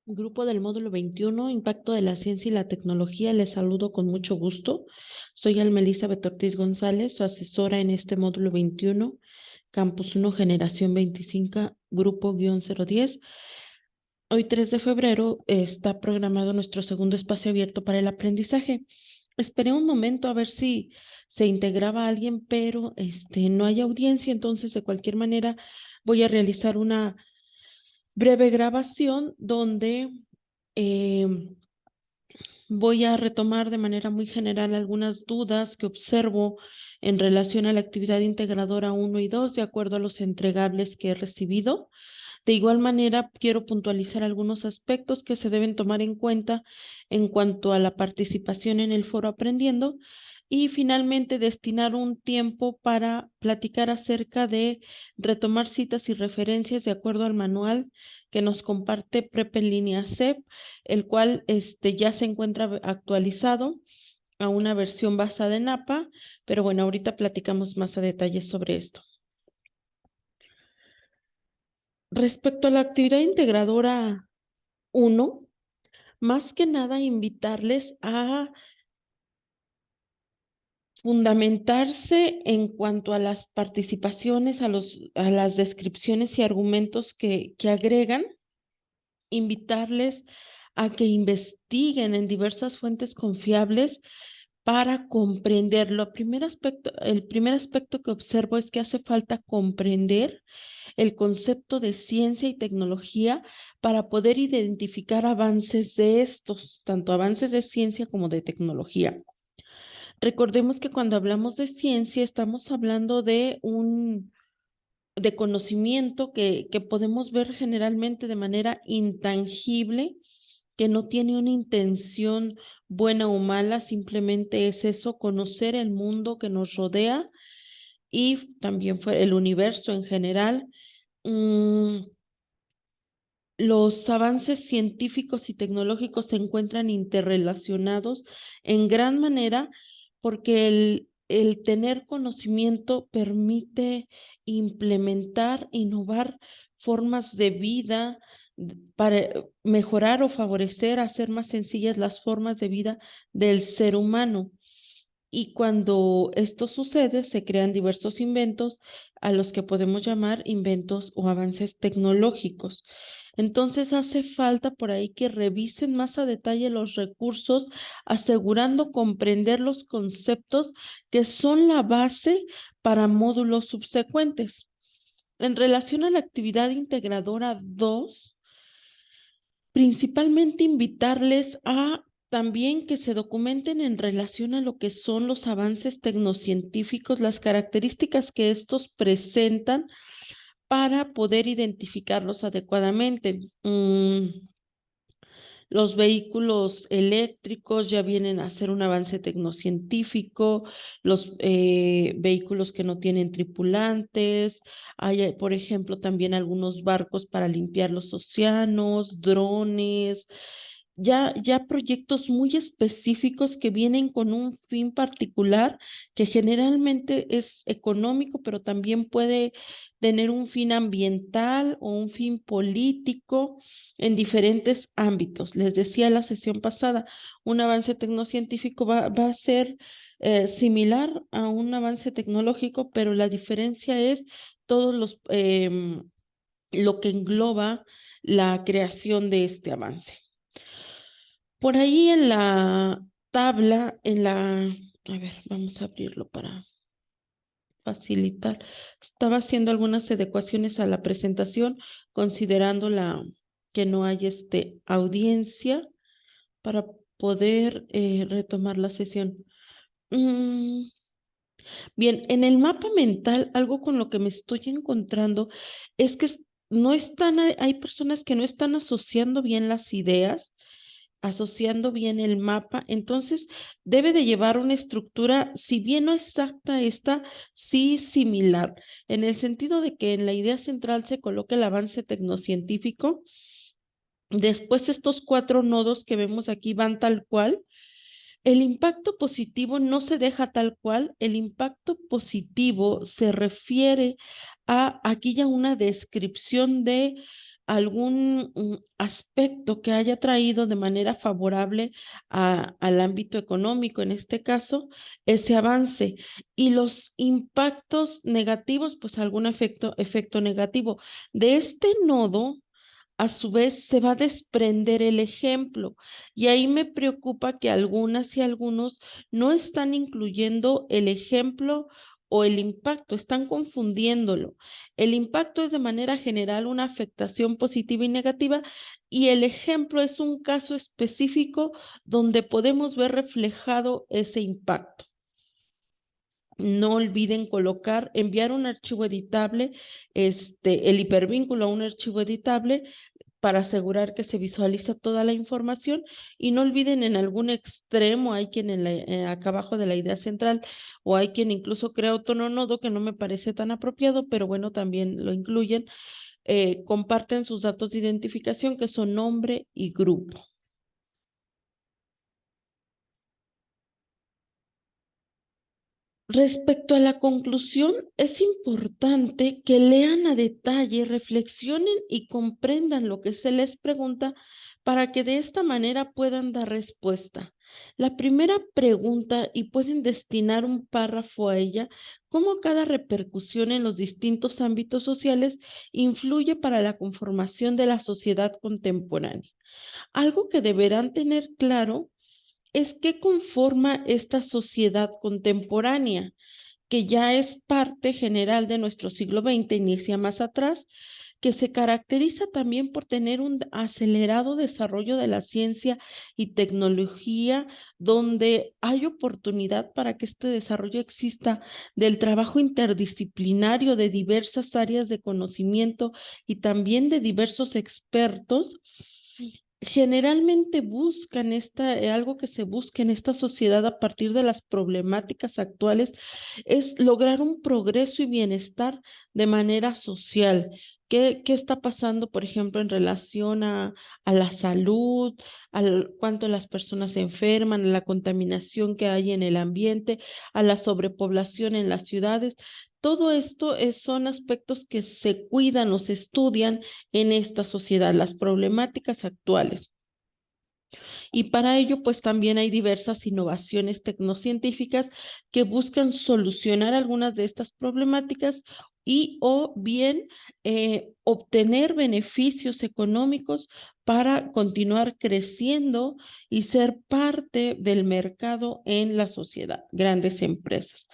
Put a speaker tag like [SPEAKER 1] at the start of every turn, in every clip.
[SPEAKER 1] Grupo del módulo 21, Impacto de la Ciencia y la Tecnología. Les saludo con mucho gusto. Soy Alma Elizabeth Ortiz González, su asesora en este módulo 21, Campus 1, Generación 25, Grupo-010. Hoy, 3 de febrero, está programado nuestro segundo espacio abierto para el aprendizaje. Esperé un momento a ver si se integraba alguien, pero no hay audiencia, entonces de cualquier manera voy a realizar una breve grabación donde em, voy a retomar de manera muy general algunas dudas que observo en relación a la actividad integradora 1 y 2, de acuerdo a los entregables que he recibido. De igual manera, quiero puntualizar algunos aspectos que se deben tomar en cuenta en cuanto a la participación en el foro Aprendiendo y finalmente destinar un tiempo para platicar acerca de retomar citas y referencias de acuerdo al manual que nos comparte Prep en línea CEP, el cual ya se encuentra actualizado a una versión basada en APA, pero bueno, ahorita platicamos más a detalle sobre esto. Respecto a la actividad integradora 1, más que nada invitarles a fundamentarse en cuanto a las participaciones, a las descripciones y argumentos que agregan, invitarles a que investiguen en diversas fuentes confiables para comprenderlo. El primer aspecto que observo es que hace falta comprender el concepto de ciencia y tecnología para poder identificar avances de estos, tanto avances de ciencia como de tecnología. Recordemos que cuando hablamos de ciencia estamos hablando de conocimiento que podemos ver generalmente de manera intangible, que no tiene una intención buena o mala, simplemente es eso, conocer el mundo que nos rodea y también fue el universo en general. Mm, los avances científicos y tecnológicos se encuentran interrelacionados en gran manera porque el tener conocimiento permite implementar, innovar formas de vida para mejorar o favorecer, hacer más sencillas las formas de vida del ser humano. Y cuando esto sucede, se crean diversos inventos a los que podemos llamar inventos o avances tecnológicos. Entonces hace falta por ahí que revisen más a detalle los recursos, asegurando comprender los conceptos que son la base para módulos subsecuentes. En relación a la actividad integradora 2, principalmente invitarles a también que se documenten en relación a lo que son los avances tecnocientíficos, las características que estos presentan para poder identificarlos adecuadamente. Los vehículos eléctricos ya vienen a ser un avance tecnocientífico, los vehículos que no tienen tripulantes, hay, por ejemplo, también algunos barcos para limpiar los océanos, drones, ya proyectos muy específicos que vienen con un fin particular que generalmente es económico, pero también puede tener un fin ambiental o un fin político en diferentes ámbitos. Les decía la sesión pasada, un avance tecnocientífico va a ser similar a un avance tecnológico, pero la diferencia es todos lo que engloba la creación de este avance. Por ahí en la tabla, a ver, vamos a abrirlo para facilitar. Estaba haciendo algunas adecuaciones a la presentación, considerando que no hay audiencia para poder retomar la sesión. Mm, Bien, en el mapa mental, algo con lo que me estoy encontrando es que no están, hay personas que no están asociando bien las ideas, asociando bien el mapa, entonces debe de llevar una estructura, si bien no exacta esta, sí similar, en el sentido de que en la idea central se coloca el avance tecnocientífico, después estos 4 nodos que vemos aquí van tal cual. El impacto positivo no se deja tal cual, el impacto positivo se refiere a aquí ya una descripción de algún aspecto que haya traído de manera favorable al ámbito económico, en este caso, ese avance. Y los impactos negativos, pues algún efecto negativo. De este nodo, a su vez, se va a desprender el ejemplo. Y ahí me preocupa que algunas y algunos no están incluyendo el ejemplo o el impacto, están confundiéndolo. El impacto es de manera general una afectación positiva y negativa, y el ejemplo es un caso específico donde podemos ver reflejado ese impacto. No olviden enviar un archivo editable, el hipervínculo a un archivo editable para asegurar que se visualiza toda la información, y no olviden en algún extremo, hay quien acá abajo de la idea central, o hay quien incluso crea otro nodo que no me parece tan apropiado, pero bueno, también lo incluyen, comparten sus datos de identificación, que son nombre y grupo. Respecto a la conclusión, es importante que lean a detalle, reflexionen y comprendan lo que se les pregunta para que de esta manera puedan dar respuesta. La primera pregunta, y pueden destinar un párrafo a ella, cómo cada repercusión en los distintos ámbitos sociales influye para la conformación de la sociedad contemporánea. Algo que deberán tener claro es qué conforma esta sociedad contemporánea, que ya es parte general de nuestro siglo XX, inicia más atrás, que se caracteriza también por tener un acelerado desarrollo de la ciencia y tecnología, donde hay oportunidad para que este desarrollo exista, del trabajo interdisciplinario de diversas áreas de conocimiento y también de diversos expertos. Generalmente buscan algo que se busca en esta sociedad a partir de las problemáticas actuales, es lograr un progreso y bienestar de manera social. ¿Qué está pasando, por ejemplo, en relación a la salud, al cuánto las personas se enferman, a la contaminación que hay en el ambiente, a la sobrepoblación en las ciudades? Todo esto son aspectos que se cuidan o se estudian en esta sociedad, las problemáticas actuales. Y para ello, pues también hay diversas innovaciones tecnocientíficas que buscan solucionar algunas de estas problemáticas y o bien obtener beneficios económicos para continuar creciendo y ser parte del mercado en la sociedad, grandes empresas.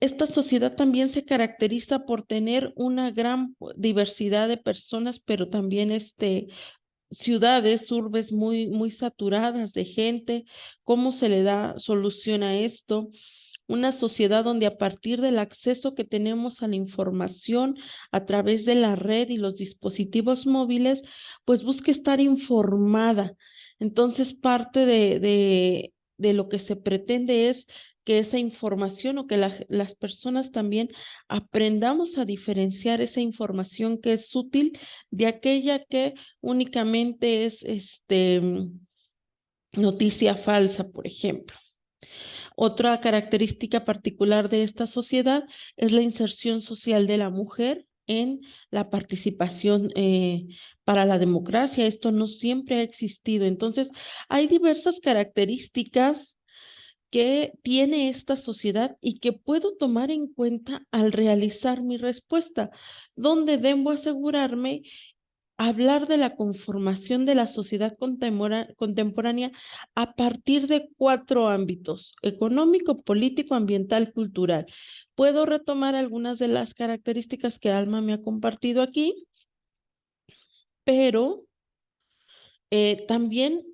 [SPEAKER 1] Esta sociedad también se caracteriza por tener una gran diversidad de personas, pero también ciudades, urbes muy saturadas de gente. ¿Cómo se le da solución a esto? Una sociedad donde, a partir del acceso que tenemos a la información a través de la red y los dispositivos móviles, pues busca estar informada. Entonces, parte de lo que se pretende es que esa información, o que las personas también aprendamos a diferenciar esa información que es útil de aquella que únicamente es noticia falsa, por ejemplo. Otra característica particular de esta sociedad es la inserción social de la mujer en la participación para la democracia. Esto no siempre ha existido. Entonces, hay diversas características que tiene esta sociedad y que puedo tomar en cuenta al realizar mi respuesta, donde debo asegurarme hablar de la conformación de la sociedad contemporánea a partir de 4 ámbitos: económico, político, ambiental, cultural. Puedo retomar algunas de las características que Alma me ha compartido aquí, pero también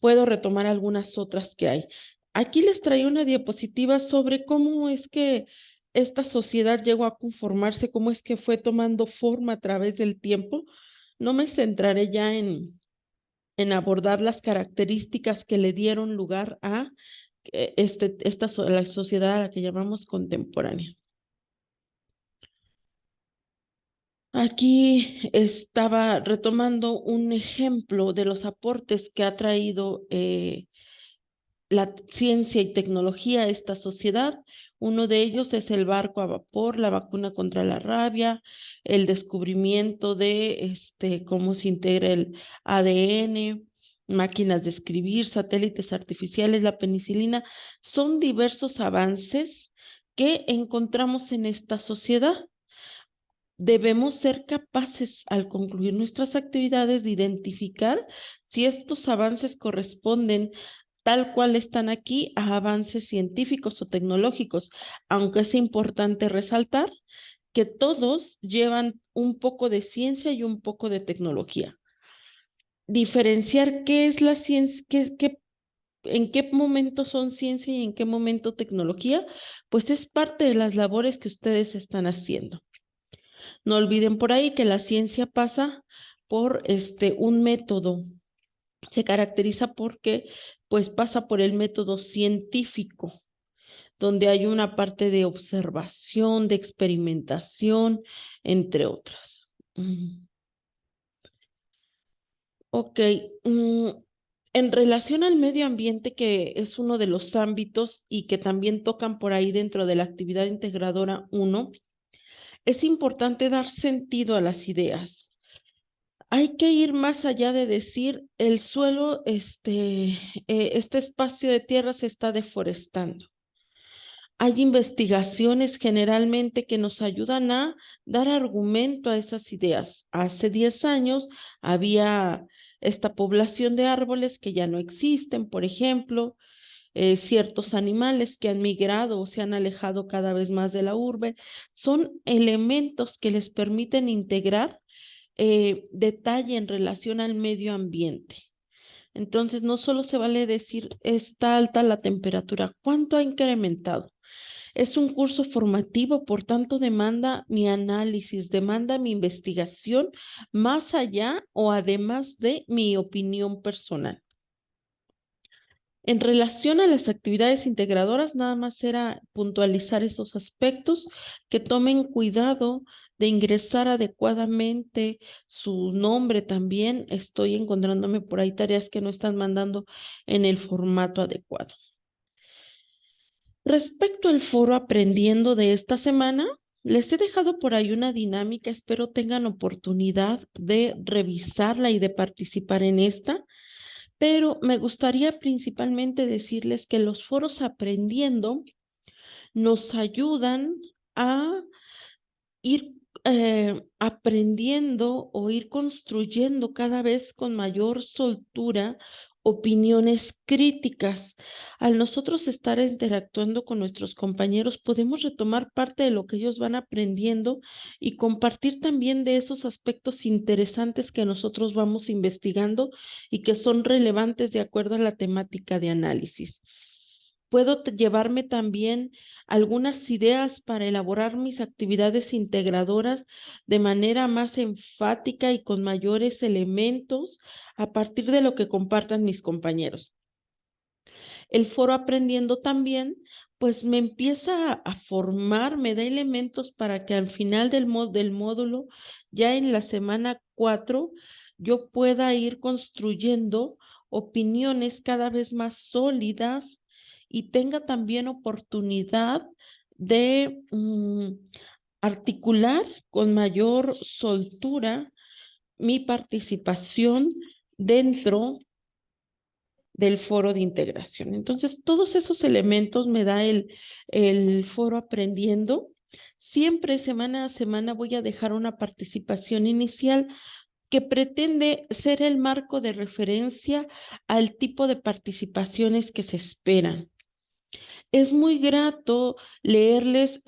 [SPEAKER 1] puedo retomar algunas otras que hay. Aquí les traigo una diapositiva sobre cómo es que esta sociedad llegó a conformarse, cómo es que fue tomando forma a través del tiempo. No me centraré ya en abordar las características que le dieron lugar a la sociedad a la que llamamos contemporánea. Aquí estaba retomando un ejemplo de los aportes que ha traído la ciencia y tecnología a esta sociedad. Uno de ellos es el barco a vapor, la vacuna contra la rabia, el descubrimiento de cómo se integra el ADN, máquinas de escribir, satélites artificiales, la penicilina. Son diversos avances que encontramos en esta sociedad. Debemos ser capaces, al concluir nuestras actividades, de identificar si estos avances corresponden tal cual están aquí a avances científicos o tecnológicos, aunque es importante resaltar que todos llevan un poco de ciencia y un poco de tecnología. Diferenciar qué es la ciencia, en qué momento son ciencia y en qué momento tecnología, pues es parte de las labores que ustedes están haciendo. No olviden por ahí que la ciencia pasa por un método. Se caracteriza porque pues pasa por el método científico, donde hay una parte de observación, de experimentación, entre otras. Ok. mm, En relación al medio ambiente, que es uno de los ámbitos y que también tocan por ahí dentro de la actividad integradora uno, es importante dar sentido a las ideas. Hay que ir más allá de decir el suelo, este espacio de tierra se está deforestando. Hay investigaciones generalmente que nos ayudan a dar argumento a esas ideas. Hace 10 años había esta población de árboles que ya no existen, por ejemplo, ciertos animales que han migrado o se han alejado cada vez más de la urbe. Son elementos que les permiten integrar detalle en relación al medio ambiente. Entonces, no solo se vale decir está alta la temperatura, ¿cuánto ha incrementado? Es un curso formativo, por tanto, demanda mi análisis, demanda mi investigación, más allá o además de mi opinión personal. En relación a las actividades integradoras, nada más era puntualizar esos aspectos, que tomen cuidado de ingresar adecuadamente su nombre también. Estoy encontrándome por ahí tareas que no están mandando en el formato adecuado. Respecto al foro Aprendiendo de esta semana, les he dejado por ahí una dinámica, espero tengan oportunidad de revisarla y de participar en esta, pero me gustaría principalmente decirles que los foros Aprendiendo nos ayudan a ir aprendiendo o ir construyendo cada vez con mayor soltura opiniones críticas. Al nosotros estar interactuando con nuestros compañeros, podemos retomar parte de lo que ellos van aprendiendo y compartir también de esos aspectos interesantes que nosotros vamos investigando y que son relevantes de acuerdo a la temática de análisis. Puedo llevarme también algunas ideas para elaborar mis actividades integradoras de manera más enfática y con mayores elementos a partir de lo que compartan mis compañeros. El foro Aprendiendo también, pues me empieza a formar, me da elementos para que al final del módulo, ya en la semana 4, yo pueda ir construyendo opiniones cada vez más sólidas y tenga también oportunidad de articular con mayor soltura mi participación dentro del foro de integración. Entonces, todos esos elementos me da el foro Aprendiendo. Siempre semana a semana voy a dejar una participación inicial que pretende ser el marco de referencia al tipo de participaciones que se esperan. Es muy grato leerles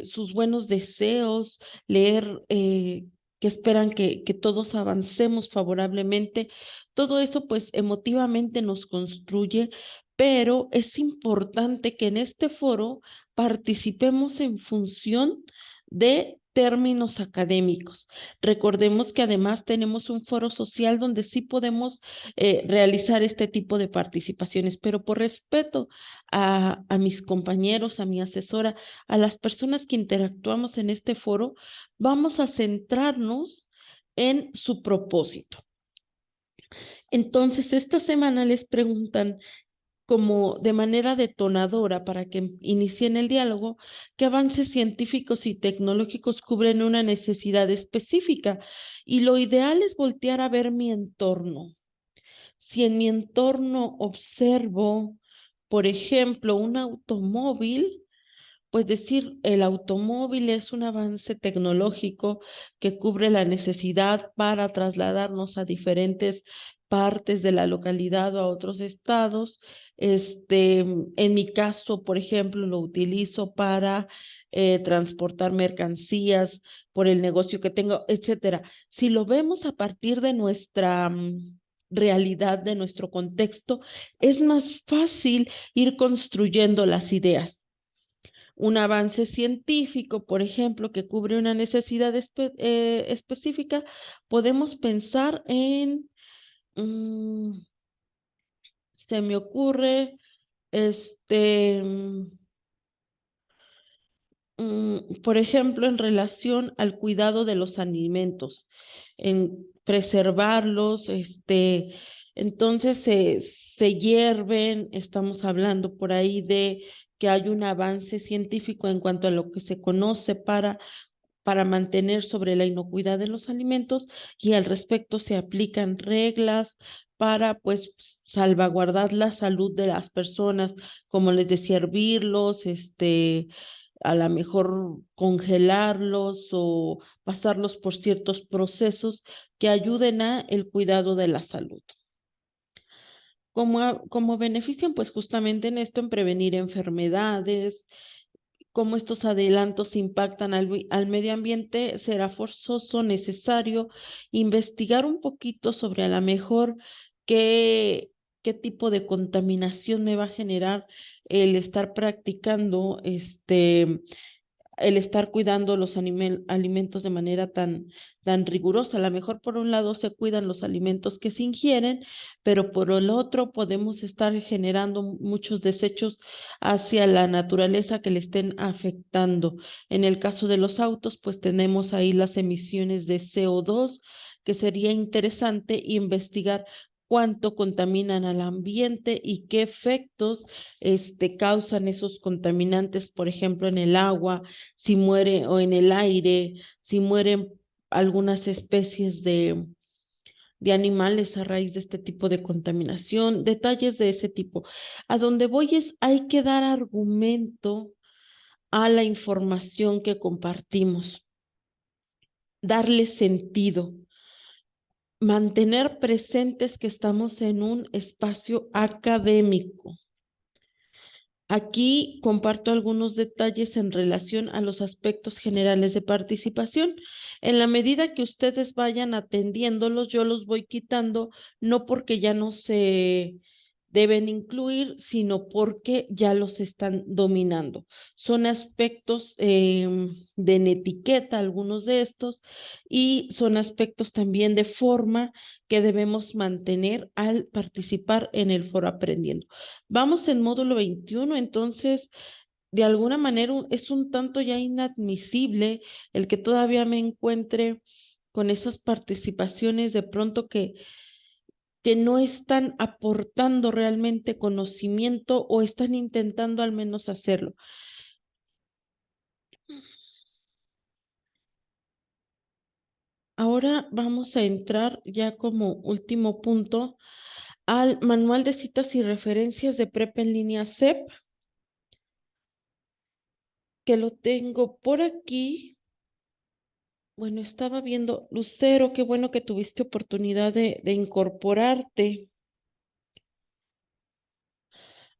[SPEAKER 1] sus buenos deseos, leer que esperan que todos avancemos favorablemente. Todo eso pues emotivamente nos construye, pero es importante que en este foro participemos en función de términos académicos. Recordemos que además tenemos un foro social donde sí podemos realizar este tipo de participaciones, pero por respeto a mis compañeros, a mi asesora, a las personas que interactuamos en este foro, vamos a centrarnos en su propósito. Entonces, esta semana les preguntan, como de manera detonadora para que inicien el diálogo, que avances científicos y tecnológicos cubren una necesidad específica y lo ideal es voltear a ver mi entorno. Si en mi entorno observo, por ejemplo, un automóvil, pues decir, el automóvil es un avance tecnológico que cubre la necesidad para trasladarnos a diferentes partes de la localidad o a otros estados. En mi caso, por ejemplo, lo utilizo para transportar mercancías por el negocio que tengo, etcétera. Si lo vemos a partir de nuestra realidad, de nuestro contexto, es más fácil ir construyendo las ideas. Un avance científico, por ejemplo, que cubre una necesidad específica, podemos pensar en, mm, se me ocurre, este, por ejemplo, en relación al cuidado de los alimentos, en preservarlos, entonces se hierven, estamos hablando por ahí de que hay un avance científico en cuanto a lo que se conoce para mantener sobre la inocuidad de los alimentos y al respecto se aplican reglas para pues salvaguardar la salud de las personas, como les decía, hervirlos, a lo mejor congelarlos o pasarlos por ciertos procesos que ayuden a el cuidado de la salud. Como benefician pues justamente en esto, en prevenir enfermedades, cómo estos adelantos impactan al medio ambiente, será forzoso, necesario investigar un poquito sobre a lo mejor qué, qué tipo de contaminación me va a generar el estar practicando el estar cuidando los alimentos de manera tan rigurosa. A lo mejor por un lado se cuidan los alimentos que se ingieren, pero por el otro podemos estar generando muchos desechos hacia la naturaleza que le estén afectando. En el caso de los autos, pues tenemos ahí las emisiones de CO2, que sería interesante investigar cuánto contaminan al ambiente y qué efectos causan esos contaminantes, por ejemplo, en el agua, si muere o en el aire, si mueren algunas especies de animales a raíz de este tipo de contaminación, detalles de ese tipo. A donde voy es, hay que dar argumento a la información que compartimos, darle sentido, mantener presentes que estamos en un espacio académico. Aquí comparto algunos detalles en relación a los aspectos generales de participación. En la medida que ustedes vayan atendiéndolos, yo los voy quitando, no porque ya no se deben incluir, sino porque ya los están dominando. Son aspectos de etiqueta, algunos de estos, y son aspectos también de forma que debemos mantener al participar en el foro aprendiendo. Vamos en módulo 21, entonces, de alguna manera es un tanto ya inadmisible el que todavía me encuentre con esas participaciones de pronto que no están aportando realmente conocimiento o están intentando al menos hacerlo. Ahora vamos a entrar ya como último punto al manual de citas y referencias de prepa en línea CEP, que lo tengo por aquí. Bueno, estaba viendo, Lucero, qué bueno que tuviste oportunidad de incorporarte.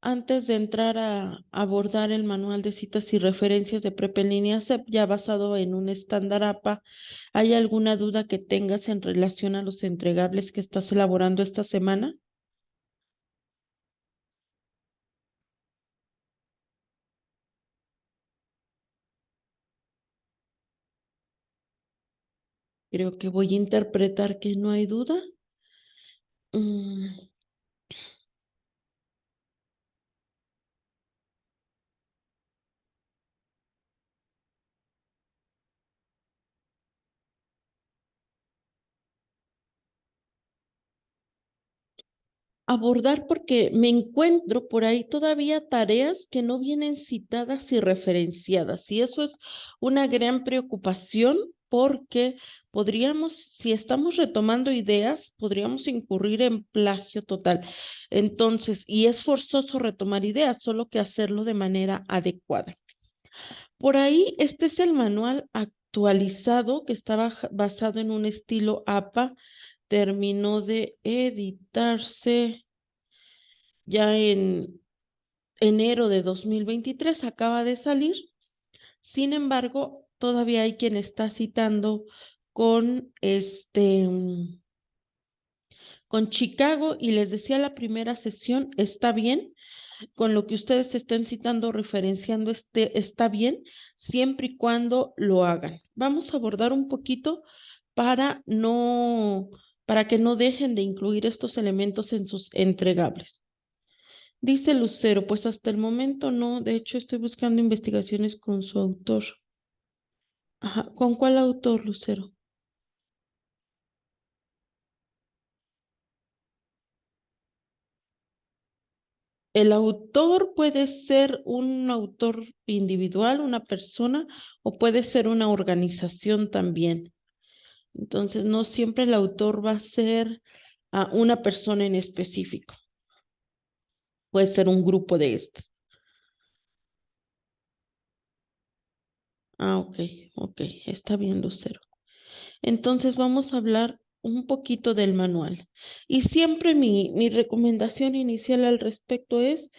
[SPEAKER 1] Antes de entrar a abordar el manual de citas y referencias de Prepa en línea CEP, ya basado en un estándar APA, ¿hay alguna duda que tengas en relación a los entregables que estás elaborando esta semana? Creo que voy a interpretar que no hay duda. Mm, abordar porque me encuentro por ahí todavía tareas que no vienen citadas y referenciadas. Y eso es una gran preocupación porque podríamos, si estamos retomando ideas, podríamos incurrir en plagio total. Entonces, y es forzoso retomar ideas, solo que hacerlo de manera adecuada. Por ahí, este es el manual actualizado que estaba basado en un estilo APA. Terminó de editarse ya en enero de 2023, acaba de salir. Sin embargo, todavía hay quien está citando con con Chicago, y les decía la primera sesión, está bien, con lo que ustedes estén citando, referenciando, está bien, siempre y cuando lo hagan. Vamos a abordar un poquito para no, para que no dejen de incluir estos elementos en sus entregables. Dice Lucero, pues hasta el momento no, de hecho estoy buscando investigaciones con su autor. Ajá, ¿con cuál autor, Lucero? El autor puede ser un autor individual, una persona, o puede ser una organización también. Entonces, no siempre el autor va a ser una persona en específico, puede ser un grupo de estas. Ok, ok, está bien, Lucero. Entonces vamos a hablar un poquito del manual. Y siempre mi recomendación inicial al respecto es,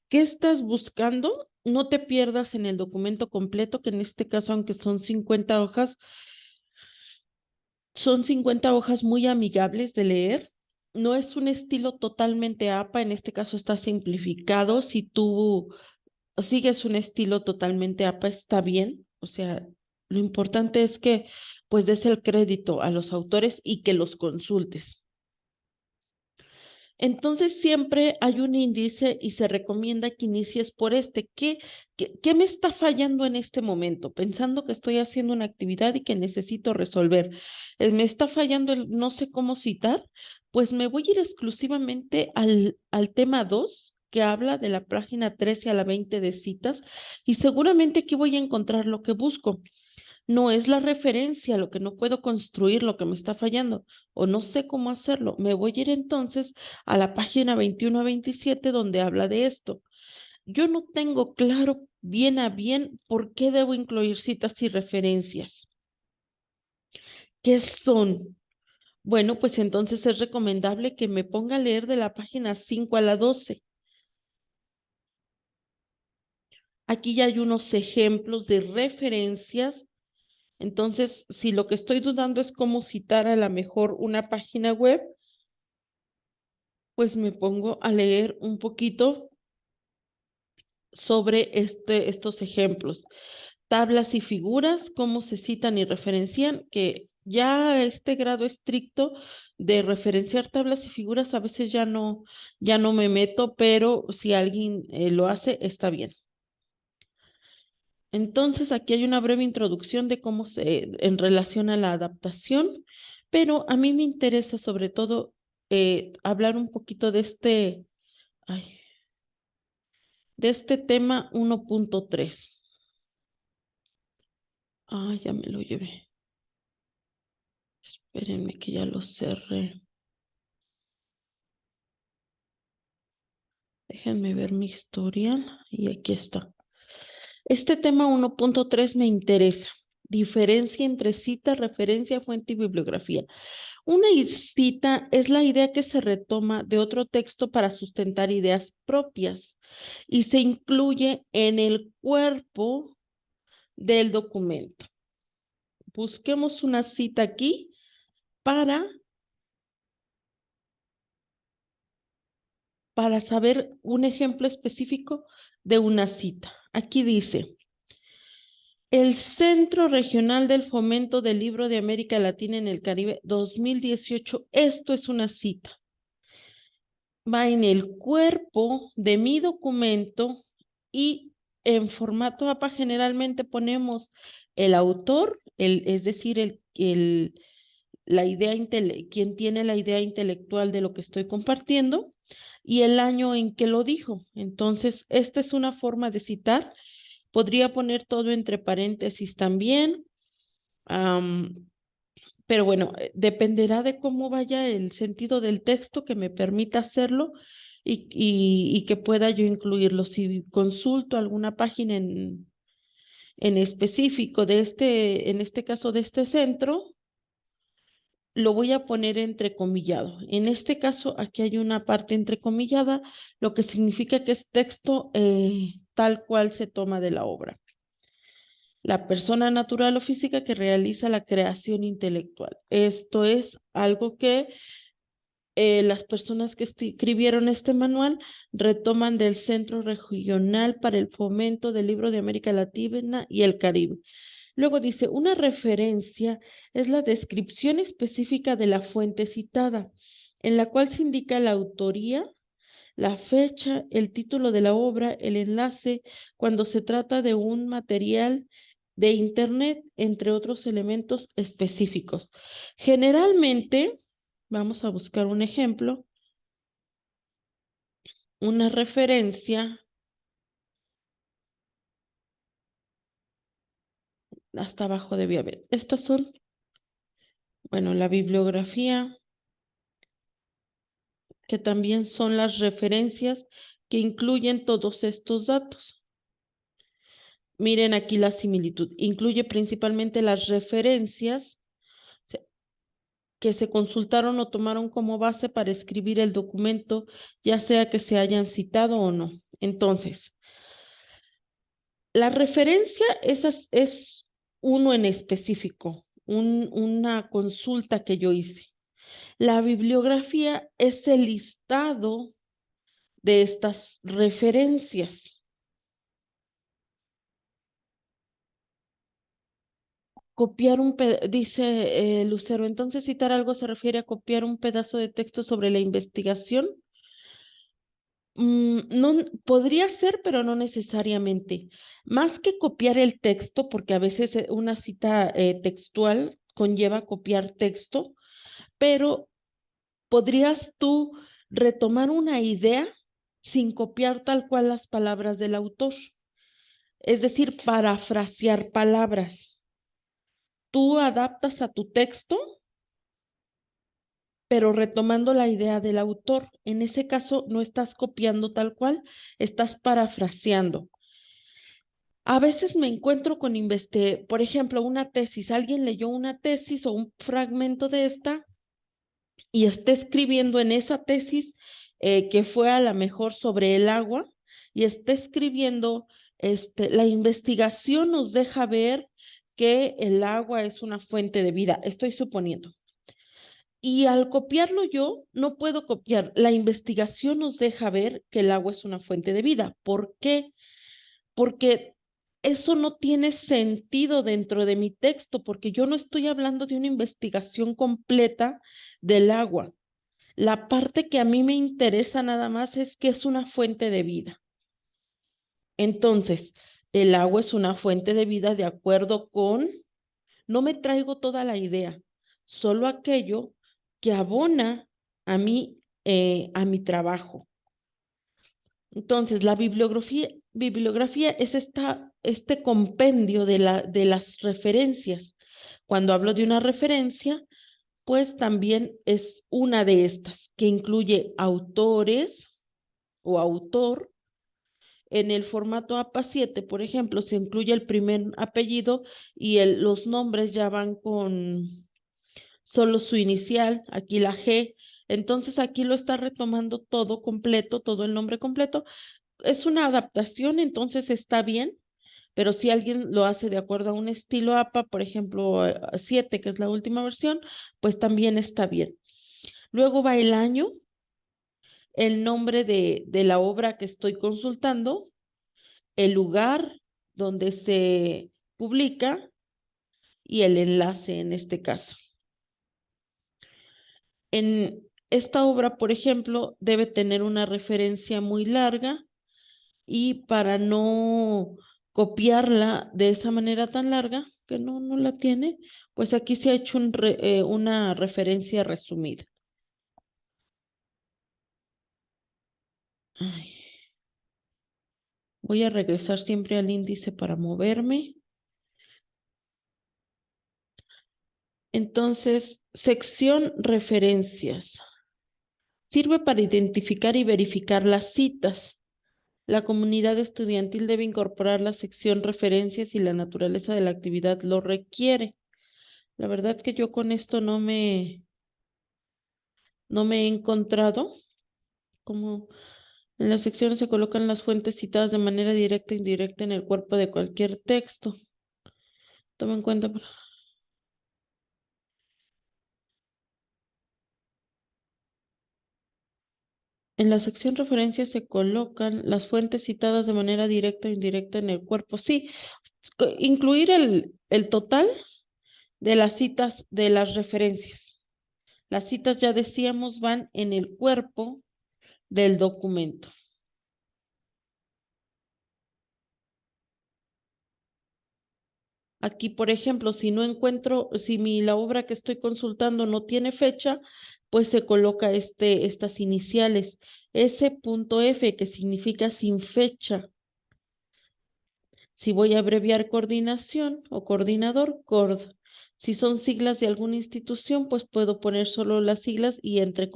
[SPEAKER 1] ¿qué estás buscando? No te pierdas en el documento completo, que en este caso, aunque son 50 hojas, son 50 hojas muy amigables de leer. No es un estilo totalmente APA, en este caso está simplificado. Si tú sigues un estilo totalmente APA, está bien. O sea, lo importante es que pues des el crédito a los autores y que los consultes. Entonces siempre hay un índice y se recomienda que inicies por este. ¿Qué me está fallando en este momento? Pensando que estoy haciendo una actividad y que necesito resolver. Me está fallando el no sé cómo citar, pues me voy a ir exclusivamente al tema 2, que habla de la página 13 a la 20 de citas, y seguramente aquí voy a encontrar lo que busco. No es la referencia lo que no puedo construir, lo que me está fallando, o no sé cómo hacerlo. Me voy a ir entonces a la página 21 a 27 donde habla de esto. Yo no tengo claro bien a bien por qué debo incluir citas y referencias. ¿Qué son? Bueno, pues entonces es recomendable que me ponga a leer de la página 5 a la 12. Aquí ya hay unos ejemplos de referencias. Entonces, si lo que estoy dudando es cómo citar a la mejor una página web, pues me pongo a leer un poquito sobre estos ejemplos. Tablas y figuras, cómo se citan y referencian, que ya a este grado estricto de referenciar tablas y figuras a veces ya no me meto, pero si alguien lo hace, está bien. Entonces, aquí hay una breve introducción de cómo en relación a la adaptación, pero a mí me interesa sobre todo hablar un poquito ay, de este tema 1.3. Ah, ya me lo llevé. Espérenme que ya lo cerré. Déjenme ver mi historial y aquí está. Este tema 1.3 me interesa. Diferencia entre cita, referencia, fuente y bibliografía. Una cita es la idea que se retoma de otro texto para sustentar ideas propias y se incluye en el cuerpo del documento. Busquemos una cita aquí para, para saber un ejemplo específico de una cita. Aquí dice, el Centro Regional del Fomento del Libro de América Latina en el Caribe 2018, esto es una cita. Va en el cuerpo de mi documento y en formato APA generalmente ponemos el autor, es decir, quién tiene la idea intelectual de lo que estoy compartiendo y el año en que lo dijo. Entonces, esta es una forma de citar. Podría poner todo entre paréntesis también. am, pero bueno, dependerá de cómo vaya el sentido del texto que me permita hacerlo y que pueda yo incluirlo. Si consulto alguna página en específico en este caso de este centro, lo voy a poner entrecomillado. En este caso, aquí hay una parte entrecomillada, lo que significa que es texto tal cual se toma de la obra. La persona natural o física que realiza la creación intelectual. Esto es algo que las personas que escribieron este manual retoman del Centro Regional para el Fomento del Libro de América Latina y el Caribe. Luego dice, una referencia es la descripción específica de la fuente citada, en la cual se indica la autoría, la fecha, el título de la obra, el enlace, cuando se trata de un material de Internet, entre otros elementos específicos. Generalmente, vamos a buscar un ejemplo, una referencia, hasta abajo debía haber. Estas son, bueno, la bibliografía, que también son las referencias que incluyen todos estos datos. Miren aquí la similitud. Incluye principalmente las referencias que se consultaron o tomaron como base para escribir el documento, ya sea que se hayan citado o no. Entonces, la referencia es uno en específico, una consulta que yo hice. La bibliografía es el listado de estas referencias. Copiar dice Lucero, entonces citar algo se refiere a copiar un pedazo de texto sobre la investigación. No, podría ser, pero no necesariamente. Más que copiar el texto, porque a veces una cita textual conlleva copiar texto, pero podrías tú retomar una idea sin copiar tal cual las palabras del autor, es decir, parafrasear palabras. Tú adaptas a tu texto, pero retomando la idea del autor. En ese caso, no estás copiando tal cual, estás parafraseando. A veces me encuentro con, por ejemplo, una tesis. Alguien leyó una tesis o un fragmento de esta y está escribiendo en esa tesis que fue a la mejor sobre el agua y está escribiendo, la investigación nos deja ver que el agua es una fuente de vida, estoy suponiendo. Y al copiarlo yo, no puedo copiar. La investigación nos deja ver que el agua es una fuente de vida. ¿Por qué? Porque eso no tiene sentido dentro de mi texto, porque yo no estoy hablando de una investigación completa del agua. La parte que a mí me interesa nada más es que es una fuente de vida. Entonces, el agua es una fuente de vida de acuerdo con, no me traigo toda la idea, solo aquello que abona a mi trabajo. Entonces, la bibliografía es este compendio de las referencias. Cuando hablo de una referencia, pues también es una de estas, que incluye autores o autor. En el formato APA 7, por ejemplo, se incluye el primer apellido y los nombres ya van con solo su inicial, aquí la G. Entonces aquí lo está retomando todo completo, todo el nombre completo. Es una adaptación, entonces está bien, pero si alguien lo hace de acuerdo a un estilo APA, por ejemplo, 7, que es la última versión, pues también está bien. Luego va el año, el nombre de la obra que estoy consultando, el lugar donde se publica y el enlace en este caso. En esta obra, por ejemplo, debe tener una referencia muy larga y para no copiarla de esa manera tan larga, que no la tiene, pues aquí se ha hecho una referencia resumida. Ay, voy a regresar siempre al índice para moverme. Entonces, sección referencias. Sirve para identificar y verificar las citas. La comunidad estudiantil debe incorporar la sección referencias si la naturaleza de la actividad lo requiere. La verdad que yo con esto no me he encontrado. Como en la sección se colocan las fuentes citadas de manera directa e indirecta en el cuerpo de cualquier texto. Toma en cuenta. En la sección referencias se colocan las fuentes citadas de manera directa o indirecta en el cuerpo. Sí, incluir el total de las citas de las referencias. Las citas, ya decíamos, van en el cuerpo del documento. Aquí, por ejemplo, si no encuentro, si la obra que estoy consultando no tiene fecha, pues se coloca estas iniciales, S.F, que significa sin fecha. Si voy a abreviar coordinación o coordinador, CORD. Si son siglas de alguna institución, pues puedo poner solo las siglas y entre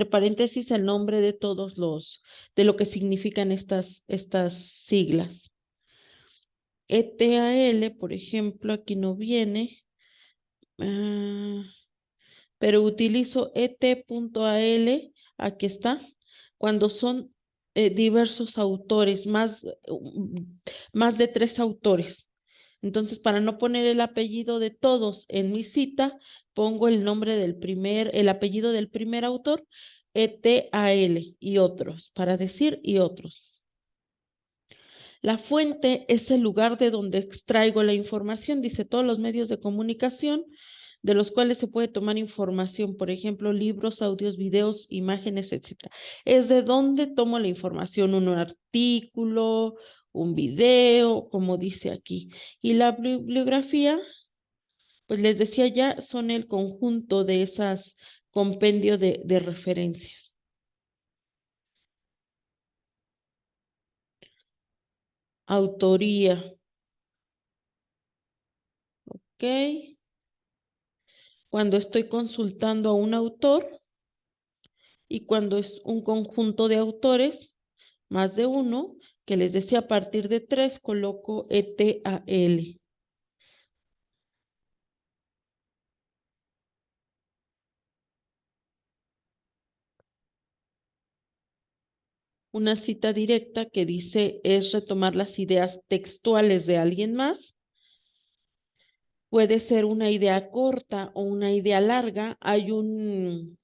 [SPEAKER 1] paréntesis el nombre de de lo que significan estas siglas. ETAL, por ejemplo, aquí no viene, pero utilizo ET.AL, aquí está, cuando son diversos autores, más de 3 autores. Entonces, para no poner el apellido de todos en mi cita, pongo el nombre el apellido del primer autor, ETAL y otros, para decir y otros. La fuente es el lugar de donde extraigo la información, dice todos los medios de comunicación de los cuales se puede tomar información, por ejemplo, libros, audios, videos, imágenes, etcétera. Es de donde tomo la información, un artículo, un video, como dice aquí. Y la bibliografía, pues les decía ya, son el conjunto de esas compendio de referencias. Autoría, ¿ok? Cuando estoy consultando a un autor y cuando es un conjunto de autores, más de uno, que les decía a partir de 3, coloco ETAL. Una cita directa que dice es retomar las ideas textuales de alguien más. Puede ser una idea corta o una idea larga. Hay un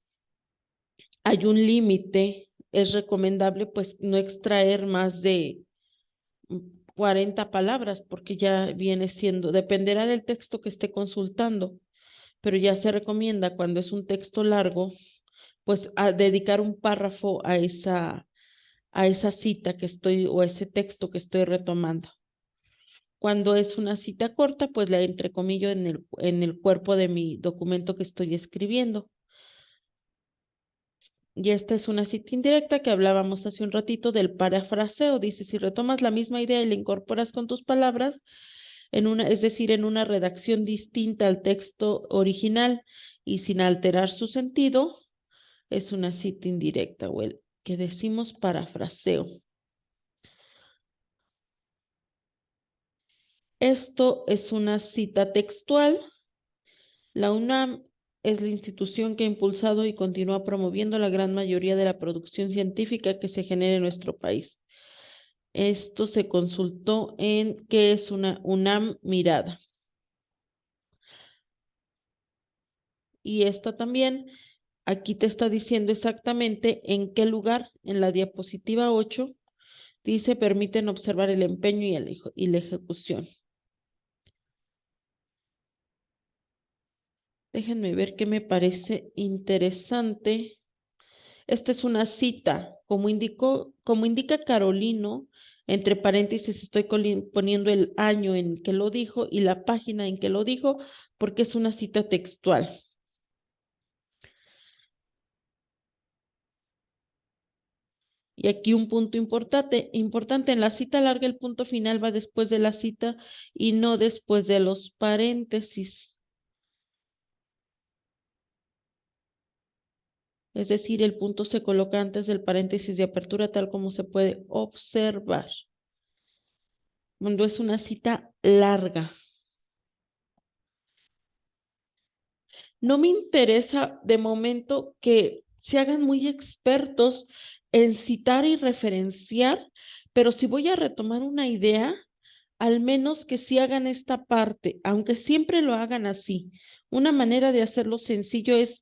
[SPEAKER 1] límite. Es recomendable pues no extraer más de 40 palabras porque ya viene siendo, dependerá del texto que esté consultando, pero ya se recomienda cuando es un texto largo, pues a dedicar un párrafo a esa cita que estoy o a ese texto que estoy retomando. Cuando es una cita corta, pues la entrecomillo en el cuerpo de mi documento que estoy escribiendo. Y esta es una cita indirecta que hablábamos hace un ratito del parafraseo. Dice, si retomas la misma idea y la incorporas con tus palabras, es decir, en una redacción distinta al texto original y sin alterar su sentido, es una cita indirecta o el que decimos parafraseo. Esto es una cita textual. La UNAM es la institución que ha impulsado y continúa promoviendo la gran mayoría de la producción científica que se genera en nuestro país. Esto se consultó en qué es una UNAM Mirada. Y esta también, aquí te está diciendo exactamente en qué lugar, en la diapositiva 8, dice permiten observar el empeño y la ejecución. Déjenme ver qué me parece interesante. Esta es una cita, como indica Carolino, Entre paréntesis estoy poniendo el año en que lo dijo y la página en que lo dijo, porque es una cita textual. Y aquí un punto importante, en la cita larga el punto final va después de la cita y no después de los paréntesis. Es decir, el punto se coloca antes del paréntesis de apertura, tal como se puede observar. Cuando es una cita larga. No me interesa de momento que se hagan muy expertos en citar y referenciar, pero si voy a retomar una idea, al menos que sí hagan esta parte, aunque siempre lo hagan así. Una manera de hacerlo sencillo es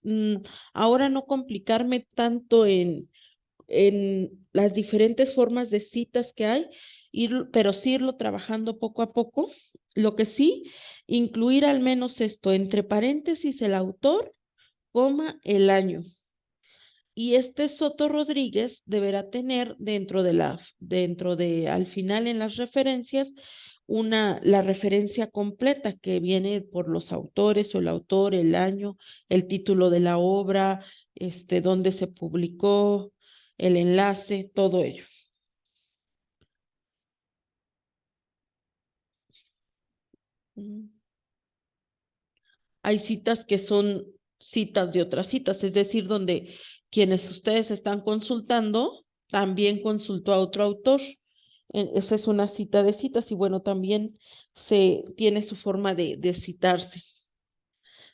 [SPEAKER 1] ahora no complicarme tanto en las diferentes formas de citas que hay, pero sí irlo trabajando poco a poco. Lo que sí, incluir al menos esto, entre paréntesis, el autor, coma, el año. Y este Soto Rodríguez deberá tener al final en las referencias, la referencia completa que viene por los autores o el autor, el año, el título de la obra, dónde se publicó, el enlace, todo ello. Mm. Hay citas que son citas de otras citas, es decir, donde quienes ustedes están consultando también consultó a otro autor. Esa es una cita de citas y bueno, también se tiene su forma de citarse.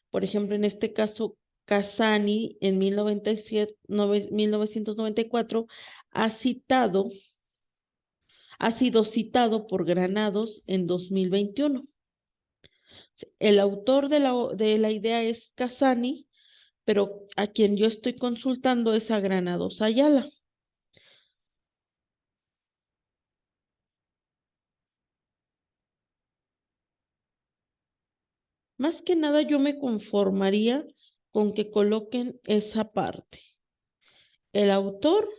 [SPEAKER 1] Por ejemplo, en este caso, Casani en 1994 ha citado, ha sido citado por Granados en 2021. El autor de la idea es Casani, pero a quien yo estoy consultando es a Granados Ayala. Más que nada yo me conformaría con que coloquen esa parte, el autor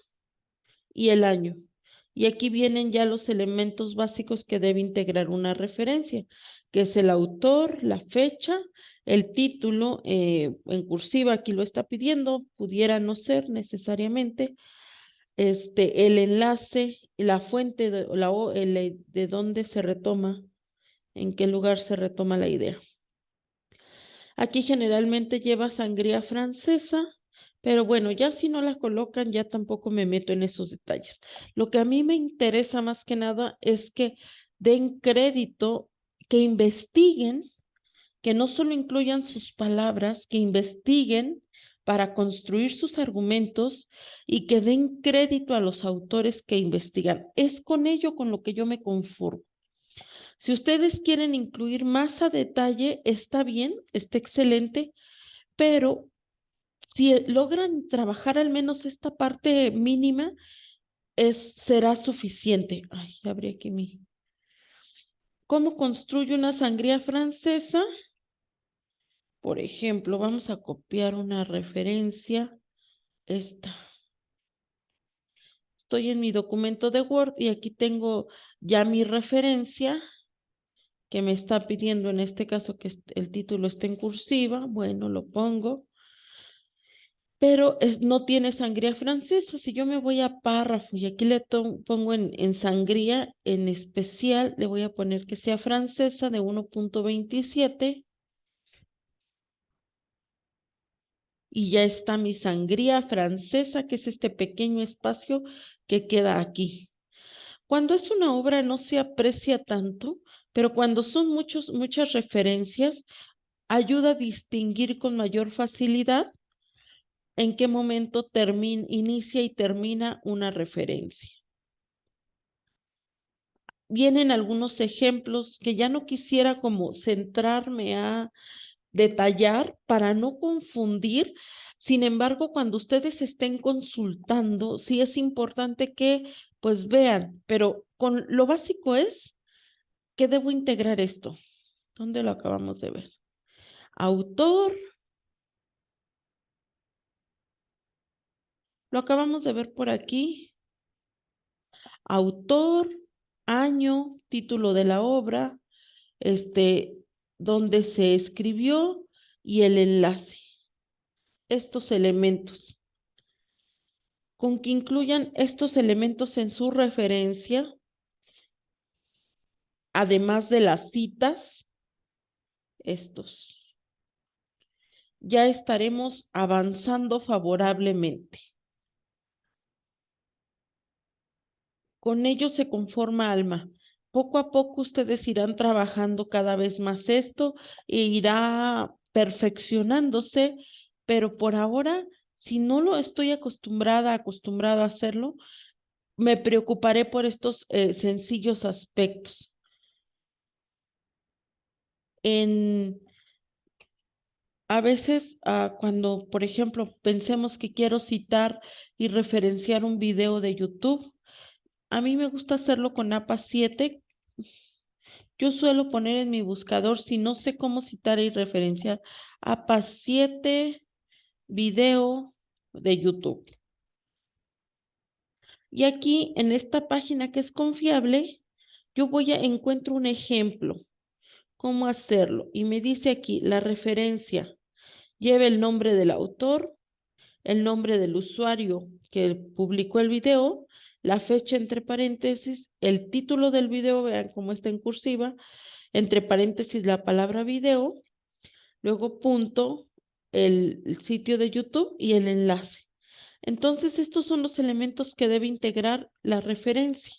[SPEAKER 1] y el año. Y aquí vienen ya los elementos básicos que debe integrar una referencia, que es el autor, la fecha, el título, en cursiva aquí lo está pidiendo, pudiera no ser necesariamente, el enlace, la fuente de dónde se retoma, en qué lugar se retoma la idea. Aquí generalmente lleva sangría francesa, pero bueno, ya si no la colocan, ya tampoco me meto en esos detalles. Lo que a mí me interesa más que nada es que den crédito, que investiguen, que no solo incluyan sus palabras, que investiguen para construir sus argumentos y que den crédito a los autores que investigan. Es con ello con lo que yo me conformo. Si ustedes quieren incluir más a detalle, está bien, está excelente, pero si logran trabajar al menos esta parte mínima, será suficiente. Ay, abrí aquí mi. ¿Cómo construye una sangría francesa? Por ejemplo, vamos a copiar una referencia. Esta. Estoy en mi documento de Word y aquí tengo ya mi referencia que me está pidiendo en este caso que el título esté en cursiva. Bueno, lo pongo. Pero no tiene sangría francesa. Si yo me voy a párrafo y aquí le pongo en sangría, en especial, le voy a poner que sea francesa de 1.27 y ya está mi sangría francesa, que es este pequeño espacio que queda aquí. Cuando es una obra no se aprecia tanto, pero cuando son muchas referencias, ayuda a distinguir con mayor facilidad en qué momento inicia y termina una referencia. Vienen algunos ejemplos que ya no quisiera como centrarme a detallar para no confundir. Sin embargo, cuando ustedes estén consultando, sí es importante que pues vean, pero con lo básico es que debo integrar esto. ¿Dónde lo acabamos de ver? Autor, lo acabamos de ver por aquí. Autor, año, título de la obra, este, donde se escribió y el enlace. Estos elementos. Con que incluyan estos elementos en su referencia, además de las citas, estos, ya estaremos avanzando favorablemente. Con ello se conforma Alma. Poco a poco ustedes irán trabajando cada vez más esto e irá perfeccionándose, pero por ahora, si no lo estoy acostumbrado a hacerlo, me preocuparé por estos sencillos aspectos. En, a veces, cuando, por ejemplo, pensemos que quiero citar y referenciar un video de YouTube, a mí me gusta hacerlo con APA 7. Yo suelo poner en mi buscador, si no sé cómo citar y referenciar, APA 7 video de YouTube. Y aquí en esta página que es confiable, yo encuentro un ejemplo, cómo hacerlo. Y me dice aquí, la referencia lleva el nombre del autor, el nombre del usuario que publicó el video, la fecha entre paréntesis, el título del video, vean cómo está en cursiva, entre paréntesis la palabra video, luego punto, el sitio de YouTube y el enlace. Entonces, estos son los elementos que debe integrar la referencia.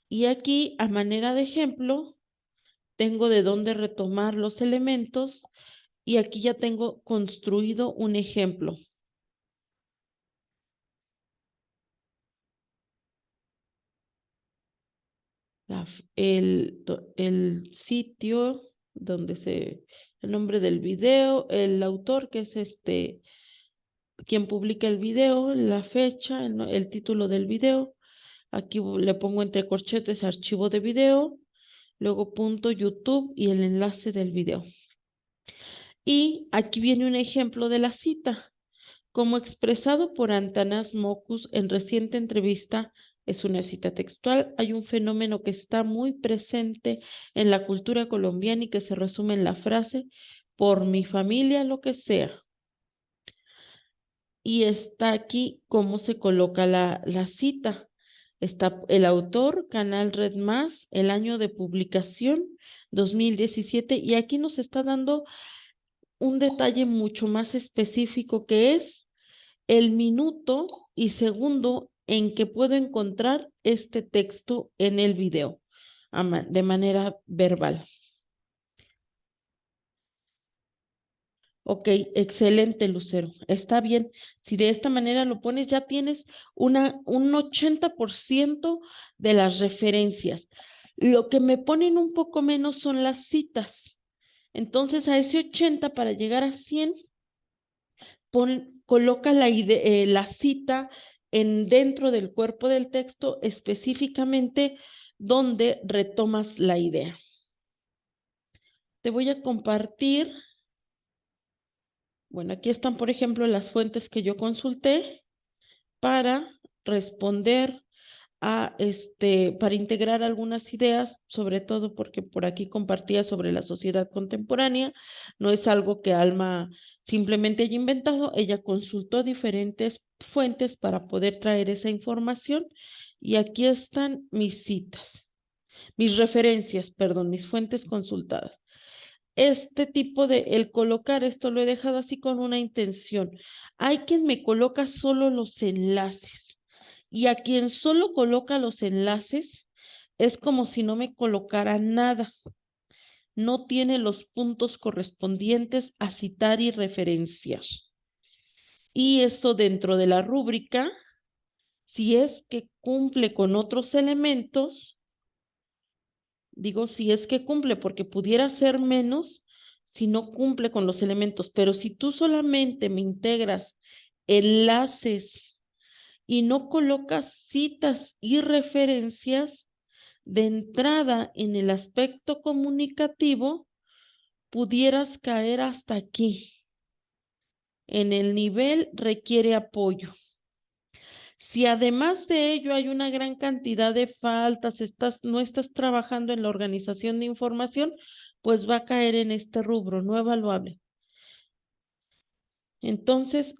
[SPEAKER 1] Y aquí, a manera de ejemplo, tengo de dónde retomar los elementos y aquí ya tengo construido un ejemplo. El sitio donde el nombre del video, el autor que es quien publica el video, la fecha, el título del video. Aquí le pongo entre corchetes archivo de video, luego punto YouTube y el enlace del video. Y aquí viene un ejemplo de la cita. Como expresado por Antanas Mockus en reciente entrevista, es una cita textual, hay un fenómeno que está muy presente en la cultura colombiana y que se resume en la frase, por mi familia, lo que sea. Y está aquí cómo se coloca la cita. Está el autor, Canal Red Más, el año de publicación, 2017, y aquí nos está dando un detalle mucho más específico que es el minuto y segundo en que puedo encontrar este texto en el video de manera verbal. Ok, excelente, Lucero. Está bien. Si de esta manera lo pones, ya tienes un 80% de las referencias. Lo que me ponen un poco menos son las citas. Entonces, a ese 80 para llegar a 100 coloca la cita dentro del cuerpo del texto específicamente donde retomas la idea. Te voy a compartir, bueno, aquí están, por ejemplo, las fuentes que yo consulté para responder para integrar algunas ideas, sobre todo porque por aquí compartía sobre la sociedad contemporánea, no es algo que Alma simplemente haya inventado, ella consultó diferentes fuentes para poder traer esa información y aquí están mis citas, mis referencias, perdón, mis fuentes consultadas. El colocar esto lo he dejado así con una intención. Hay quien me coloca solo los enlaces y a quien solo coloca los enlaces es como si no me colocara nada. No tiene los puntos correspondientes a citar y referenciar. Y esto dentro de la rúbrica, si es que cumple con otros elementos, digo si es que cumple, porque pudiera ser menos si no cumple con los elementos, pero si tú solamente me integras enlaces y no colocas citas y referencias de entrada en el aspecto comunicativo, pudieras caer hasta aquí. En el nivel requiere apoyo. Si además de ello hay una gran cantidad de faltas, no estás trabajando en la organización de información, pues va a caer en este rubro no evaluable. Entonces,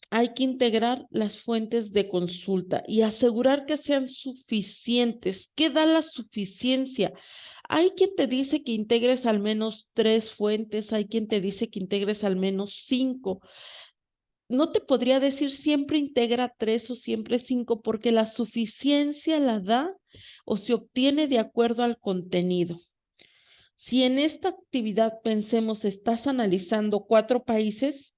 [SPEAKER 1] hay que integrar las fuentes de consulta y asegurar que sean suficientes. ¿Qué da la suficiencia? Hay quien te dice que integres al menos 3 fuentes, hay quien te dice que integres al menos 5. No te podría decir siempre integra 3 o siempre 5, porque la suficiencia la da o se obtiene de acuerdo al contenido. Si en esta actividad pensemos, estás analizando 4 países,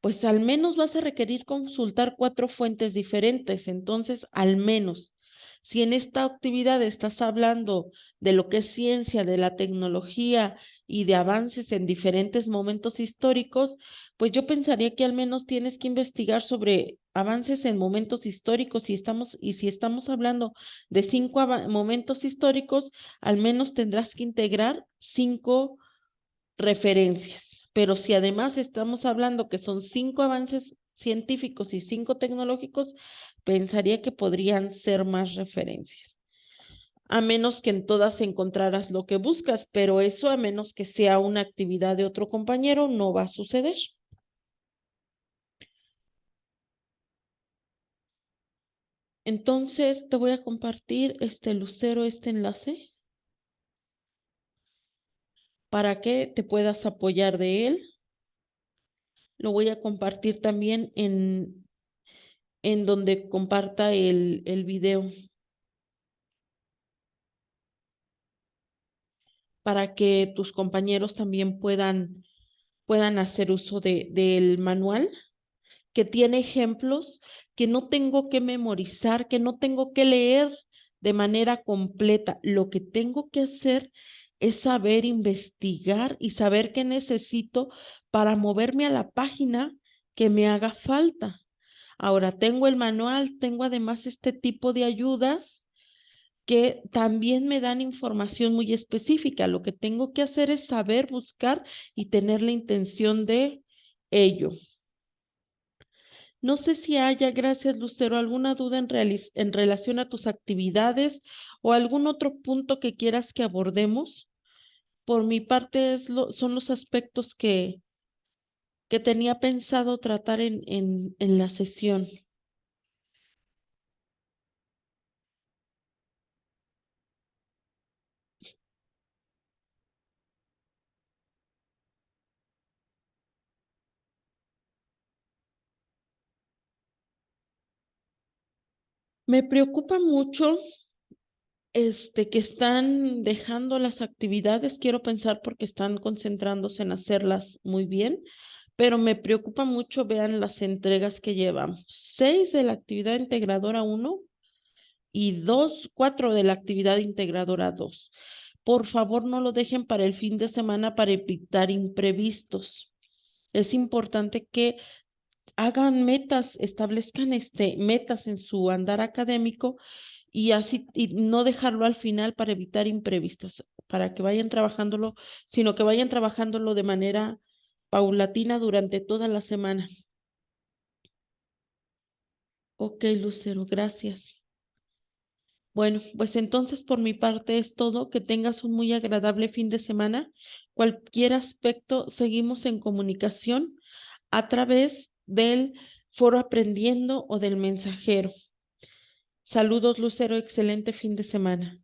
[SPEAKER 1] pues al menos vas a requerir consultar 4 fuentes diferentes. Entonces, al menos, si en esta actividad estás hablando de lo que es ciencia, de la tecnología y de avances en diferentes momentos históricos, pues yo pensaría que al menos tienes que investigar sobre avances en momentos históricos. Y si estamos hablando de 5 momentos históricos, al menos tendrás que integrar 5 referencias. Pero si además estamos hablando que son 5 avances científicos y 5 tecnológicos, pensaría que podrían ser más referencias. A menos que en todas encontraras lo que buscas, pero eso, a menos que sea una actividad de otro compañero, no va a suceder. Entonces te voy a compartir, Lucero, este enlace para que te puedas apoyar de él. Lo voy a compartir también en donde comparta el video, para que tus compañeros también puedan hacer uso del manual, que tiene ejemplos que no tengo que memorizar, que no tengo que leer de manera completa. Lo que tengo que hacer es saber investigar y saber qué necesito para moverme a la página que me haga falta. Ahora tengo el manual, tengo además este tipo de ayudas que también me dan información muy específica. Lo que tengo que hacer es saber buscar y tener la intención de ello. No sé si haya, gracias Lucero, alguna duda en relación a tus actividades o algún otro punto que quieras que abordemos. Por mi parte son los aspectos que tenía pensado tratar en la sesión. Me preocupa mucho que están dejando las actividades, quiero pensar porque están concentrándose en hacerlas muy bien, pero me preocupa mucho, vean las entregas que llevamos. 6 de la actividad integradora 1 y 4 de la actividad integradora 2. Por favor, no lo dejen para el fin de semana para evitar imprevistos. Es importante que hagan metas, establezcan metas en su andar académico y así, y no dejarlo al final para evitar imprevistos, para que vayan trabajándolo, sino que vayan trabajándolo de manera paulatina durante toda la semana. Ok, Lucero, gracias. Bueno, pues entonces por mi parte es todo. Que tengas un muy agradable fin de semana. Cualquier aspecto, seguimos en comunicación a través del foro Aprendiendo o del mensajero. Saludos, Lucero, excelente fin de semana.